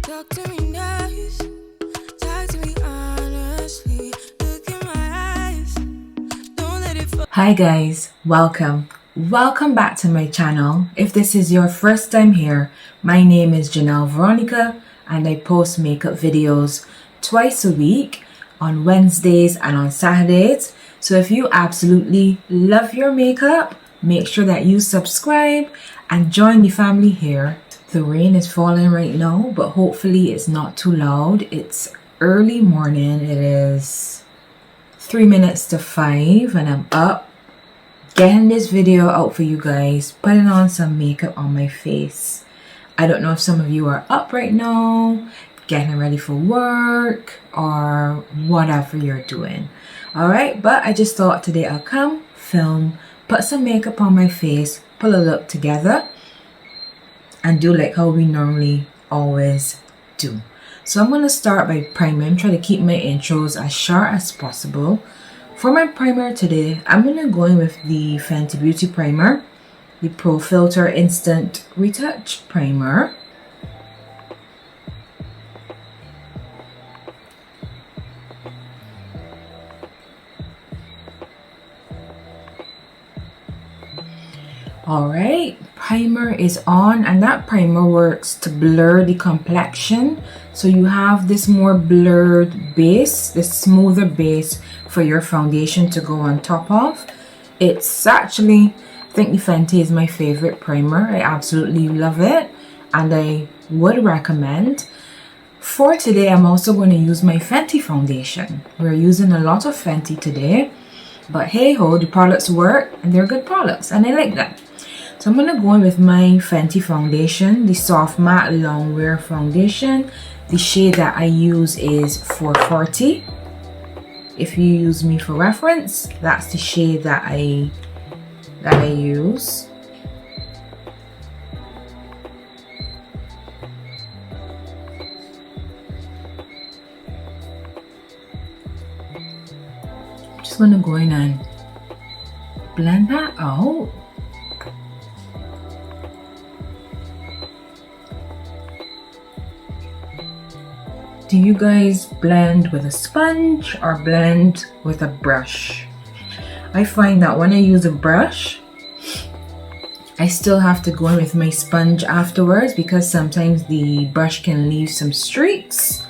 Talk to me nice, talk to me honestly. Look in my eyes, don't let it fall. Hi guys, welcome back to my channel. If this is your first time here, my name is Janelle Veronica and I post makeup videos twice a week on Wednesdays and on Saturdays. So if you absolutely love your makeup, make sure that you subscribe and join the family here. The rain is falling right now, but hopefully it's not too loud. It's early morning. It is 3 minutes to 5 and I'm up getting this video out for you guys, putting on some makeup on my face. I don't know if some of you are up right now, getting ready for work or whatever you're doing. Alright, but I just thought today I'll come, film, put some makeup on my face, pull a look together and do like how we normally always do. So I'm going to start by priming, try to keep my intros as short as possible. For my primer today, I'm going to go in with the Fenty Beauty Primer, the Pro Filter Instant Retouch Primer. Alright, primer is on and that primer works to blur the complexion. So you have this more blurred base, this smoother base for your foundation to go on top of. It's actually, I think the Fenty is my favorite primer. I absolutely love it and I would recommend. For today, I'm also going to use my Fenty foundation. We're using a lot of Fenty today, but hey ho, the products work and they're good products and I like them. So I'm going to go in with my Fenty foundation, the Soft Matte Longwear Foundation. The shade that I use is 440. If you use me for reference, that's the shade that I use. I'm just going to go in and blend that out. Do you guys blend with a sponge or blend with a brush? I find that when I use a brush, I still have to go in with my sponge afterwards because sometimes the brush can leave some streaks.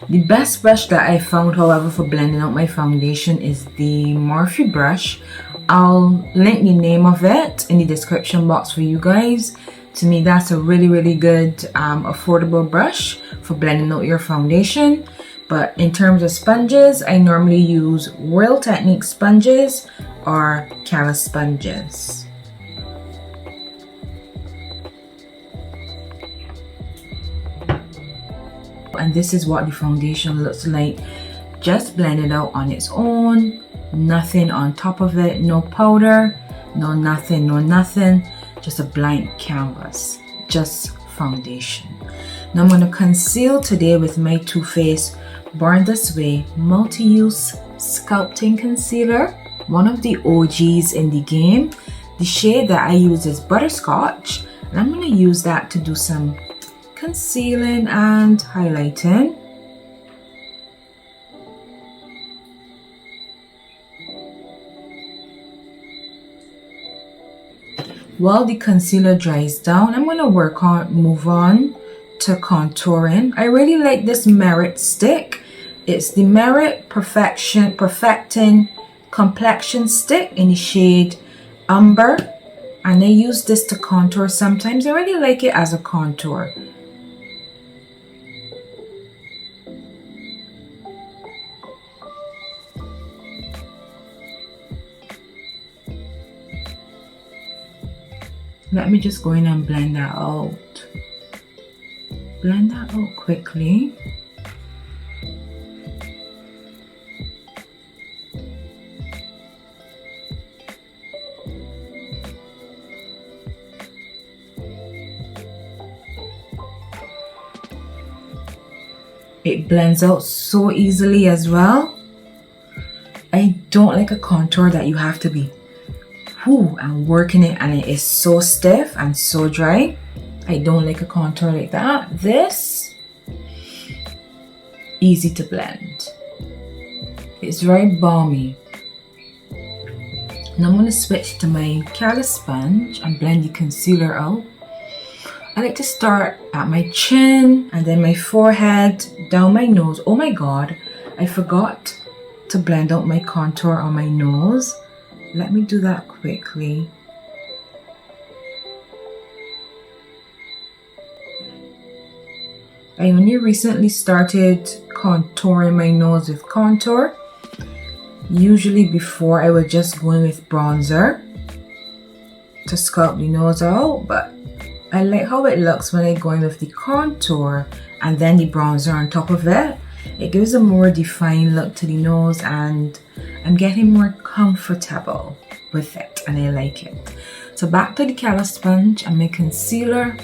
The best brush that I found, however, for blending out my foundation is the Morphe brush. I'll link the name of it in the description box for you guys. To me, that's a really good affordable brush for blending out your foundation. But in terms of sponges, I normally use Real Technique sponges or Cala sponges. And this is what the foundation looks like. Just blend it out on its own. Nothing on top of it. No powder. No nothing. Just a blank canvas. Just foundation. Now I'm going to conceal today with my Too Faced Born This Way Multi-Use Sculpting Concealer. One of the OGs in the game. The shade that I use is Butterscotch. And I'm going to use that to do some concealing and highlighting. While the concealer dries down, I'm going to move on to contouring. I really like this Merit stick. It's the Merit Perfecting Complexion Stick in the shade Umber. And I use this to contour sometimes. I really like it as a contour. Let me just go in and blend that out. Blend that out quickly. It blends out so easily as well. I don't like a contour that you have to be and working it and it is so stiff and so dry. I don't like a contour like that. This easy to blend. It's very balmy. Now I'm going to switch to my callus sponge and blend the concealer out. I like to start at my chin and then my forehead, down my nose. Oh my god, I forgot to blend out my contour on my nose. Let me do that quickly. I only recently started contouring my nose with contour. Usually before I would just go in with bronzer to sculpt the nose out, but I like how it looks when I go in with the contour and then the bronzer on top of it. It gives a more defined look to the nose and I'm getting more comfortable with it and I like it. So back to the callus sponge and my concealer.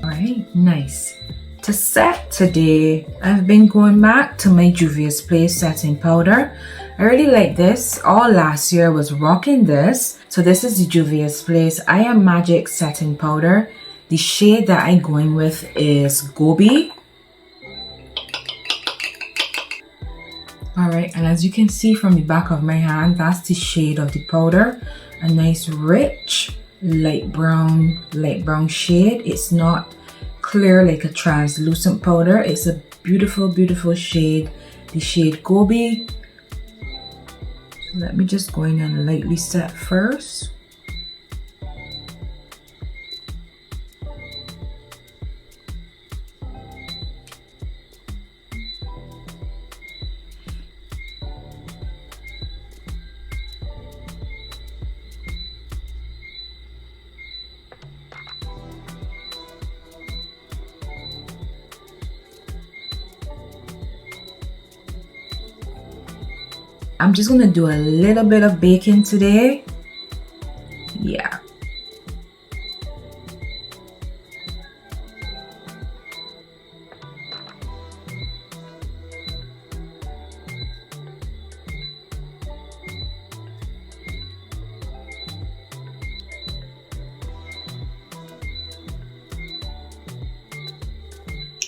Alright, nice. To set today, I've been going back to my Juvia's Place setting powder. I really like this. All last year I was rocking this. So this is the Juvia's Place I Am Magic setting powder. The shade that I'm going with is Gobi. Alright, and as you can see from the back of my hand, that's the shade of the powder. A nice rich light brown shade. It's not clear like a translucent powder. It's a beautiful shade, the shade Gobi. So let me just go in and lightly set first. I'm just gonna do a little bit of baking today. Yeah.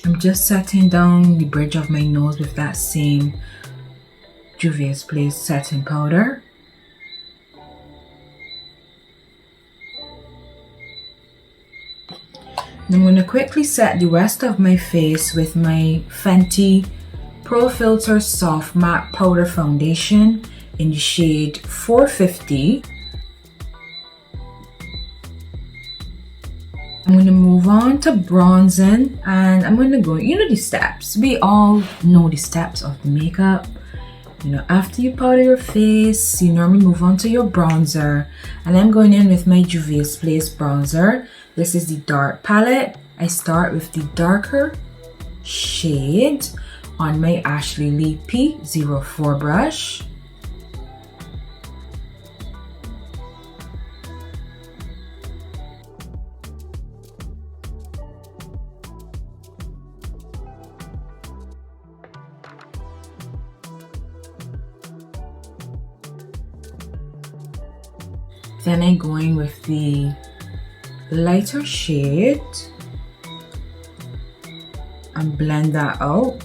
I'm just setting down the bridge of my nose with that same Juvia's Place setting powder. I'm going to quickly set the rest of my face with my Fenty Pro Filter Soft Matte Powder Foundation in the shade 450. I'm going to move on to bronzing and I'm going to go, you know the steps. We all know the steps of the makeup. You know, after you powder your face, you normally move on to your bronzer. And I'm going in with my Juvia's Place bronzer. This is the dark palette. I start with the darker shade on my Ashley Lee P04 brush. Then I'm going with the lighter shade and blend that out.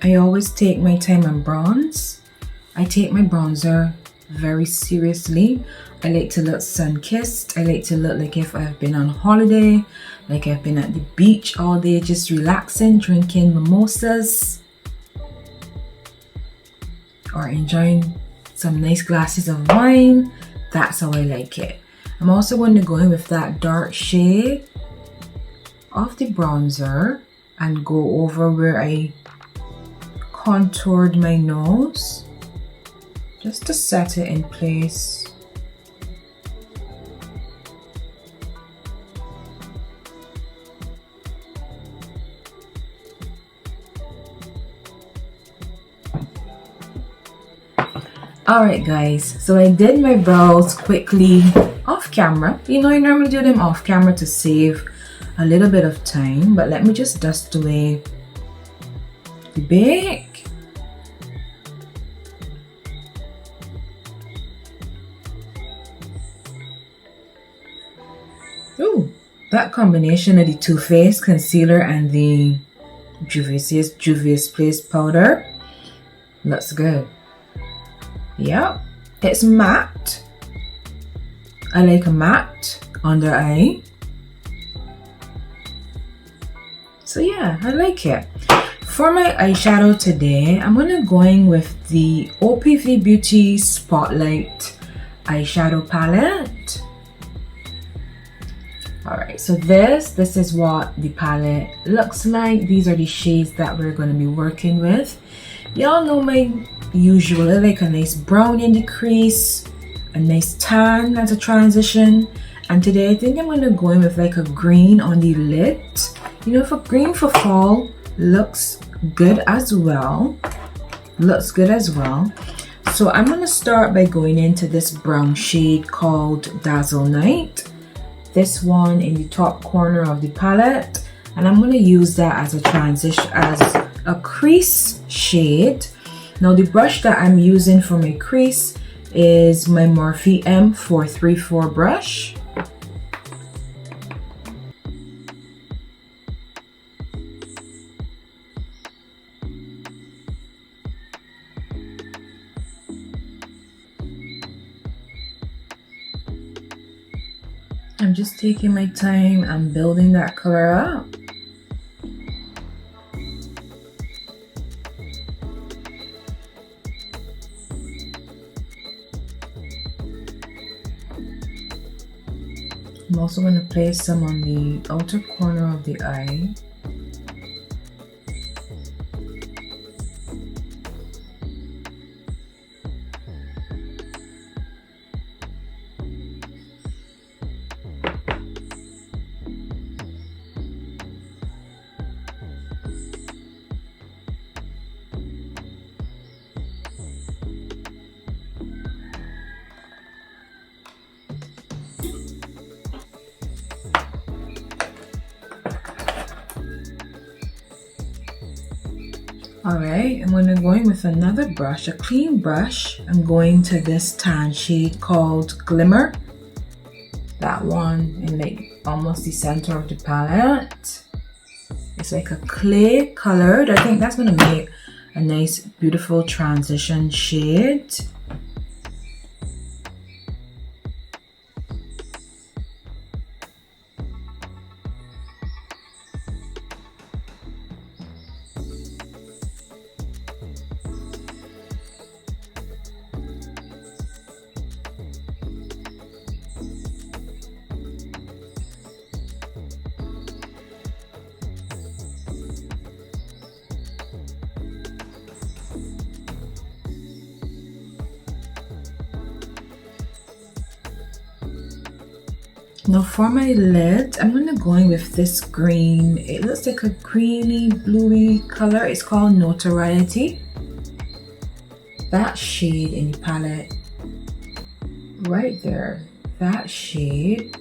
I always take my time and bronze. I take my bronzer very seriously. I like to look sun-kissed. I like to look like if I've been on holiday, like I've been at the beach all day just relaxing, drinking mimosas or enjoying some nice glasses of wine. That's how I like it. I'm also going to go in with that dark shade of the bronzer and go over where I contoured my nose just to set it in place. Alright guys, so I did my brows quickly off camera. You know, I normally do them off camera to save a little bit of time, but let me just dust away the bake. Ooh, that combination of the Too Faced concealer and the Juvia's Place powder looks good. Yep, it's matte. I like a matte under eye. So yeah, I like it. For my eyeshadow today, I'm gonna going with the OPV Beauty Spotlight eyeshadow palette. Alright, so this is what the palette looks like. These are the shades that we're going to be working with. Y'all know my usual. I like a nice brown in the crease, a nice tan as a transition. And today I think I'm going to go in with like a green on the lid. You know, for green for fall looks good as well. So I'm going to start by going into this brown shade called Dazzle Night. This one in the top corner of the palette, and I'm going to use that as a transition, as a crease shade. Now the brush that I'm using for my crease is my Morphe M434 brush. I'm just taking my time and building that color up. I'm also going to place some on the outer corner of the eye. Alright, I'm going to go in with another brush, a clean brush. I'm going to this tan shade called Glimmer. That one in like almost the center of the palette. It's like a clay colored. I think that's going to make a nice beautiful transition shade. Now for my lid, I'm going to go in with this green. It looks like a greeny, bluey color. It's called Notoriety. That shade in the palette, right there, that shade.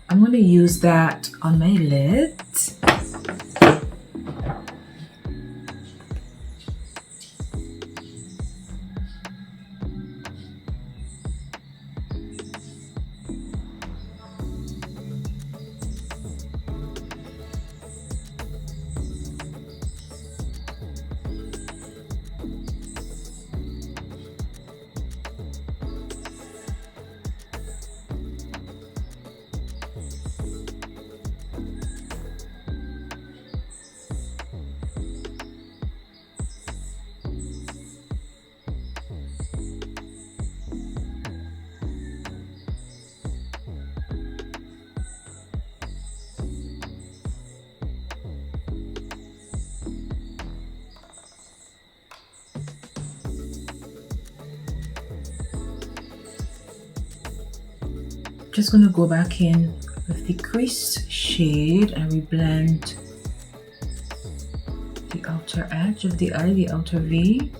I'm going to use that on my lid. Just going to go back in with the crease shade and reblend the outer edge of the eye, the outer V.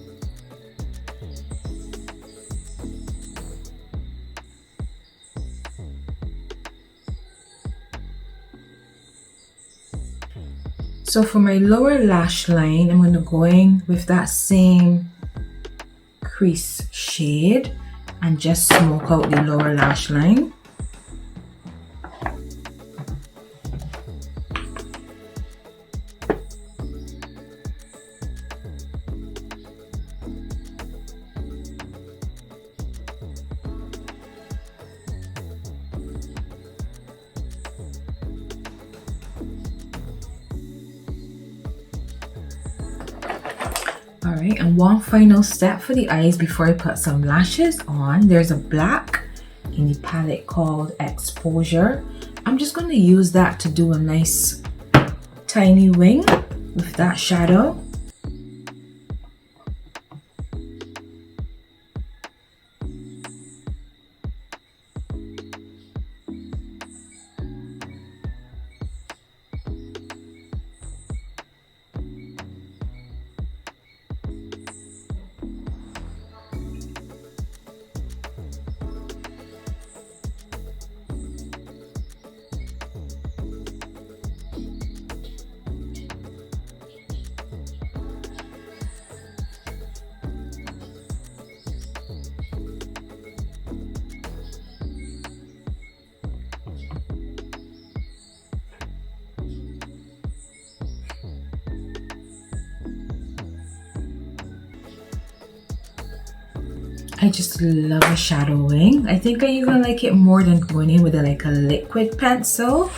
So for my lower lash line, I'm going to go in with that same crease shade and just smoke out the lower lash line. Alright, and one final step for the eyes before I put some lashes on. There's a black in the palette called Exposure. I'm just going to use that to do a nice tiny wing with that shadow. I just love a shadow wing. I think I even like it more than going in with a liquid pencil.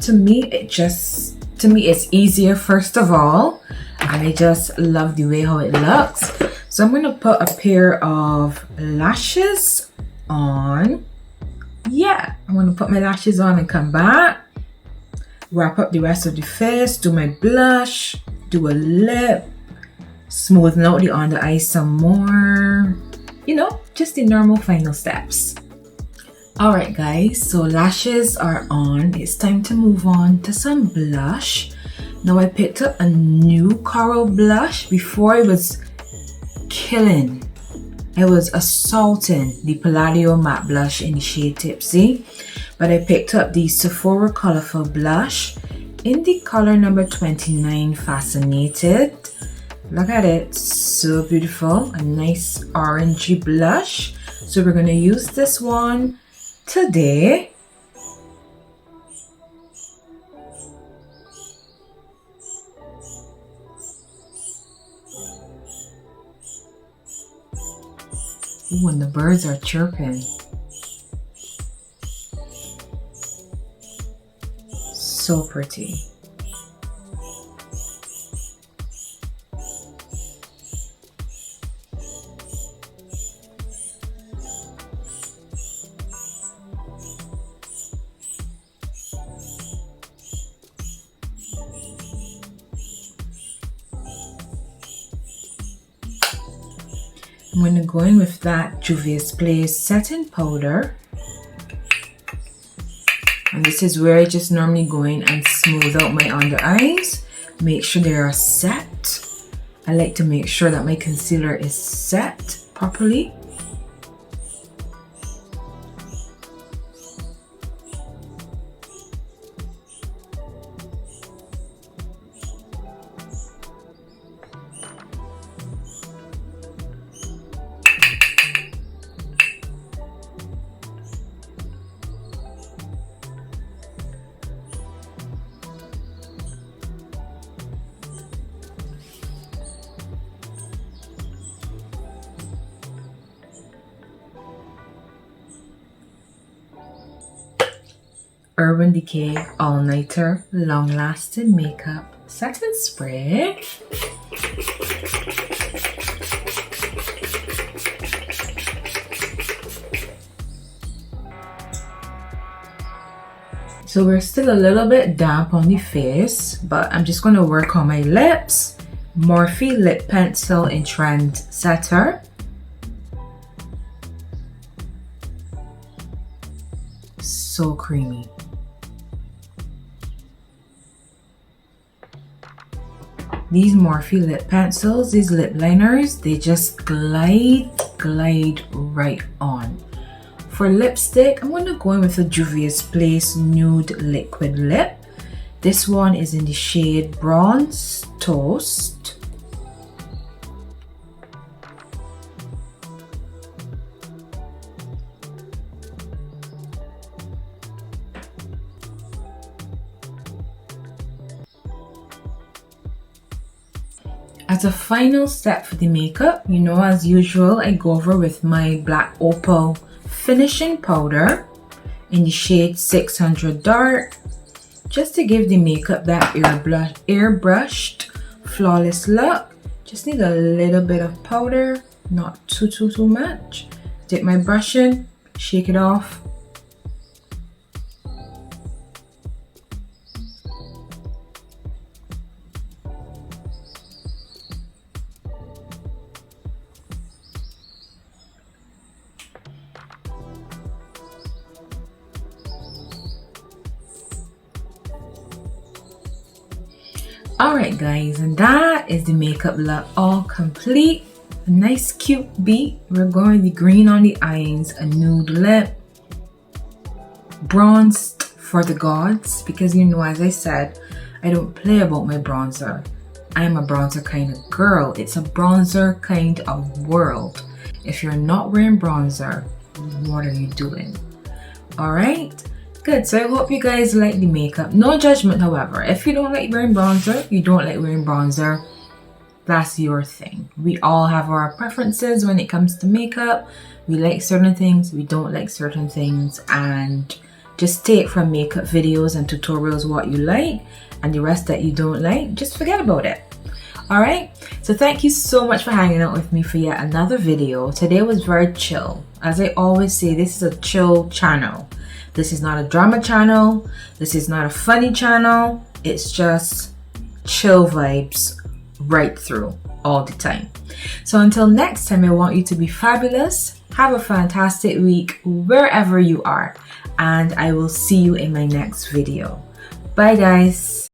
To me, it's easier first of all, and I just love the way how it looks. So I'm going to put a pair of lashes on. Yeah, I'm going to put my lashes on and come back, wrap up the rest of the face, do my blush, do a lip, smoothen out the under eye some more. You know, just the normal final steps. Alright guys, so lashes are on. It's time to move on to some blush. Now I picked up a new coral blush. Before I was killing. I was assaulting the Palladio matte blush in the shade Tipsy. But I picked up the Sephora Colorful blush in the color number 29, Fascinated. Look at it, so beautiful, a nice orangey blush. So we're going to use this one today. Ooh, and the birds are chirping. So pretty. I'm going to go in with that Juvia's Place setting powder. And this is where I just normally go in and smooth out my under eyes. Make sure they are set. I like to make sure that my concealer is set properly. Urban Decay All Nighter Long Lasting Makeup Setting Spray. So we're still a little bit damp on the face, but I'm just going to work on my lips. Morphe Lip Pencil in Trend Setter. So creamy. These Morphe lip pencils, these lip liners, they just glide right on. For lipstick, I'm going to go in with a Juvia's Place Nude Liquid Lip This one is in the shade Bronze Toast. As a final step for the makeup, you know, as usual, I go over with my Black Opal finishing powder in the shade 600 Dark, just to give the makeup that airbrushed, flawless look. Just need a little bit of powder, not too much. Dip my brush in, shake it off. Alright guys, and that is the makeup look all complete. A nice cute beat. We're going the green on the eyes, a nude lip, bronzed for the gods, because you know, as I said, I don't play about my bronzer. I am a bronzer kind of girl. It's a bronzer kind of world. If you're not wearing bronzer, what are you doing? Alright? Good, so I hope you guys like the makeup. No judgment, however. If you don't like wearing bronzer, you don't like wearing bronzer, that's your thing. We all have our preferences when it comes to makeup. We like certain things, we don't like certain things, and just take from makeup videos and tutorials what you like, and the rest that you don't like, just forget about it. Alright, so thank you so much for hanging out with me for yet another video. Today was very chill. As I always say, this is a chill channel. This is not a drama channel. This is not a funny channel. It's just chill vibes right through all the time. So until next time, I want you to be fabulous. Have a fantastic week wherever you are. And I will see you in my next video. Bye guys.